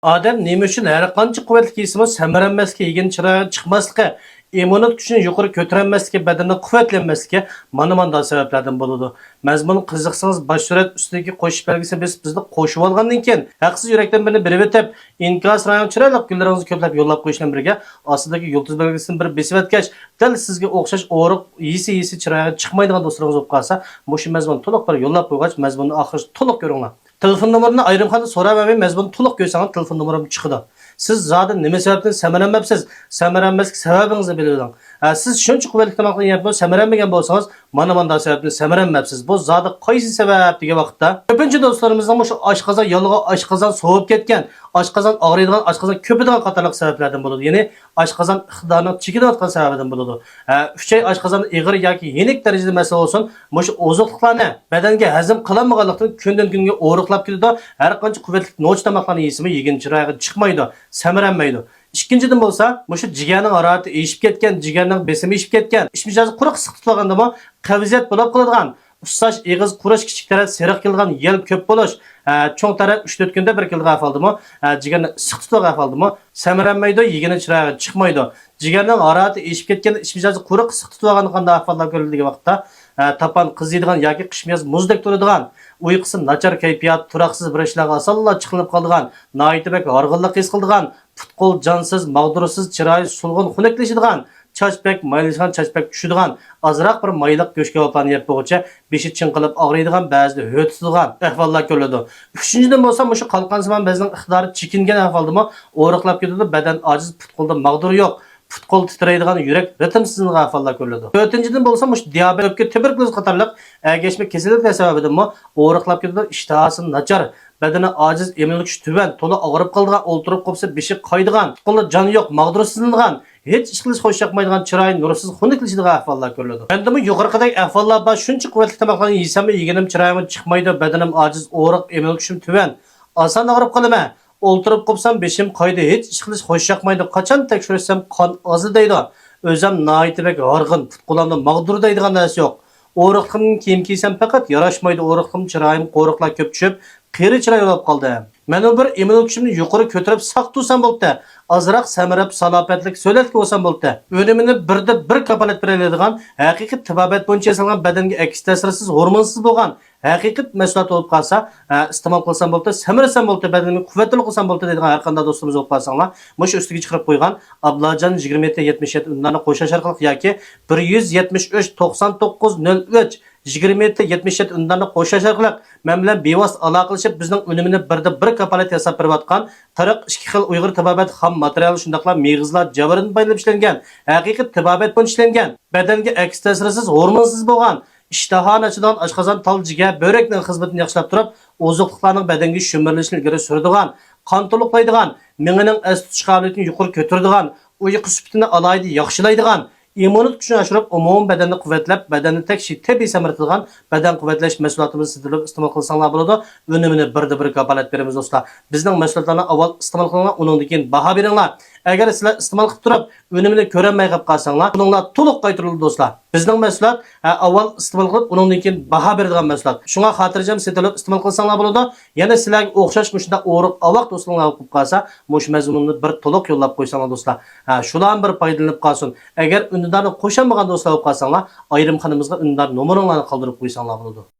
Odam nima uchun har qancha quvvatli kiysimi samaranmasga, yegin chiroyli chiqmasligi, immunitet kuchini yuqori ko'tarolmasligi, badanni quvvatlanmasligi mana sabablardan bo'ladi. Mazmun qiziqsangiz bosh surat ustidagi qo'shish belgisi bizni qo'shib olgandan keyin haqsiz yurakdan birini berib o'tib, inkas rayon chiroyli kunlaringizni ko'plab yo'llab qo'yishdan birga ostidagi yulduz belgisini bir besib o'tgach, dal sizga o'xshash o'riq yisi chiroyli chiqmaydigan do'stlaringiz bo'lib qolsa, mushu mazmun to'liq bir yo'llab qo'ygach, mazmunni oxiri to'liq ko'ringlar. Telefon numarini ayrimxonada so'rab olmay, mazmunni to'liq ko'rsangiz telefon numarim chiqadi. Siz zodi nima sababdan samaranmabsiz? Samaranmaslik sababingizni bilib siz shuncha quvvatli tomoqni yeb samaranmagan bo'lsangiz, mana sababdan samaranmabsiz. Bu zodi qaysi sabab degan vaqtda ko'pincha do'stlarimizning shu oshqozon yallig'i, oshqozon sovib ketgan, oshqozon og'riydigan, oshqozon ko'paydigan qatorliq sabablardan bo'ladi. Ya'ni oshqozon iqtidorini chekayotgan sababidan bo'ladi. 3 oy oshqozon ig'ir yoki yenik darajada masala bo'lsin, shu oziqliklarni badanga hazm qilinmaganlikdan kundan kunga o'riqlab ketadi. Har qancha quvvatli no'ch tomoqlarni yeysimi, yegin chiroyli chiqmaydi, samaranmaydi. Ikkinchidan bo'lsa, shu jigarning harorati eshib ketgan, jigarning besimi eshib ketgan, ish mijozi quruq siq tutgandami, qavziyat bo'lib qoladigan, ustosh eg'iz qurish, kichik taraf seriq kelgan, yel ko'p bo'lish, cho'ng taraf 3-4 kunda bir kelgan ahvoldami, jigarni siq tutgan ahvoldami, samaranmaydi, yegini chiroyli chiqmaydi. Jigarning harorati eshib ketgan, ish mijozi quruq siq tutgan qanday ahvollar ko'riladigan vaqtda tapan qiziydigan yoki qishmiyaz muzdek turadigan, uyqusi nachar kayfiyat, turaqsiz bir ishlarga osonla chiqilib qoladigan, noyitibak horg'inlik his qiladigan, putqul jonsiz, mag'dursiz, chiroyi sulg'un xunuklashadigan, chachpak maylashgan, chachpak tushadigan, ozroq bir mayliq go'shtga opani yeb bo'g'icha, beshi chinqilib og'riydigan, ba'zida ho'titidigan ahvollar ko'riladi. Uchinchidan bo'lsa, shu qalqonsimon bezning iqtidori chekingan ahvoldami, o'riqlab ketadi, badan ojiz, putqulda mag'dur yo'q. Putqol titraydigan, yurak ritmsizligiga ahvollar ko'riladi. To'rtinchidan bo'lsa, diabet, o'pka, tuberkuloz qatorliq agashma kasalliklar sababidan o'riqlab ketadi, ishtahasi nachar, badani ojiz, immunitet kuchi tuban, to'la og'rib qolgan, o'ltirib qolsa beshi qaydigan, qo'lda joni yo'q, mag'dursizlangan, hech ish qilish xo'sh yoqmaydigan, chiroyi nursiz, xunuklashadigan ahvollar ko'riladi. Endi yuqoridagi ahvollar bor, shuncha quvvatli tomoqlarni yeysam, yeganim chiroyim chiqmaydi, badanim ojiz, o'riq, immunitet kuchim tuban, oson og'rib qolaman. O'ltirib qolsam beshim qayda, hech ish qilish xo'sh yoqmaydi, qachon tekshirsam qon ozi deydi. O'zim noyitibak horg'in, putqulamda mag'dur deydigan narsa yo'q. O'riqimni kiyim kiysam faqat yarashmaydi, o'riqim chiroyim qo'riqlar ko'p tushib, qiyri chiroy bo'lib qoldi. Mana bir immunitet kuchimni yuqori ko'tarib saq tursam bo'ldi. Azroq samarab salobatlik so'latga bo'lsam bo'ldi. O'limini birda bir kapolat beradigan, haqiqiy tibobat bo'yicha yasalgan badanga aks ta'sirsiz, hormonsiz bo'lgan haqiqiy mahsulot bo'lib qolsa, iste'mol qilsam bo'ldi, samarsam bo'ldi, badanimni quvvatli qilsam bo'ldi deydigan har qanday do'stimiz bo'lib qolsanglar, mush ustiga chiqarib qo'ygan Ablajon 2777 unlarni qo'shish orqali yoki 173 99 03 2777 unlarni qo'shish orqali men bilan bevosita aloqalashib, bizning unumini birda bir kapolat yasab berayotgan 42 xil Uyg'ur tibobat xam material shundaqla meg'izlar jabaridan paylab ishlangan, haqiqiy tibobat bo'yicha ishlangan, badanga aks ta'sirsiz, hormonsiz bo'lgan, ishtahan açıdan oshqozon tal jigar börekning xizmatini yaxshilab turib, oziqliqlarning badanga shumirilishini ilgari suradigan, qon to'liqlaydigan, miyaning as tutish qobiliyatini yuqori ko'taradigan, uyqu sifatini alayda yaxshilaydigan, immunitet kuchini oshirib, umumiy badanni quvvatlab, badanni tekshi tabiiy samaratidigan badan quvvatlash mahsulotimizni sizlar iste'mol qilsanglar bo'ladi. Unumini birda bir kapolat beramiz do'stlar. Bizning mahsulotlarni avval iste'mol qilinglar, undan keyin baho beringlar. Agar sizlar iste'mol qilib turib, unumini ko'rolmay qolib qolsanglar, buninglar to'liq qaytariladi do'stlar. Bizning mahsulot avval iste'mol qilib, undan keyin baho beradigan mahsulot. Shunga xotirjam setilib iste'mol qilsanglar bo'ladi. Yana sizlarga o'xshash shunda o'riq avoq do'stlarga qilib qolsa, mush mazmunni bir to'liq yo'llab qo'ysanglar do'stlar. Shulardan bir foydalanib qolsin. Agar undan qo'shilmagan do'stlar bo'lib qolsanglar, ayrimxonamizga undan nomerlarini qoldirib qo'ysanglar bo'ladi.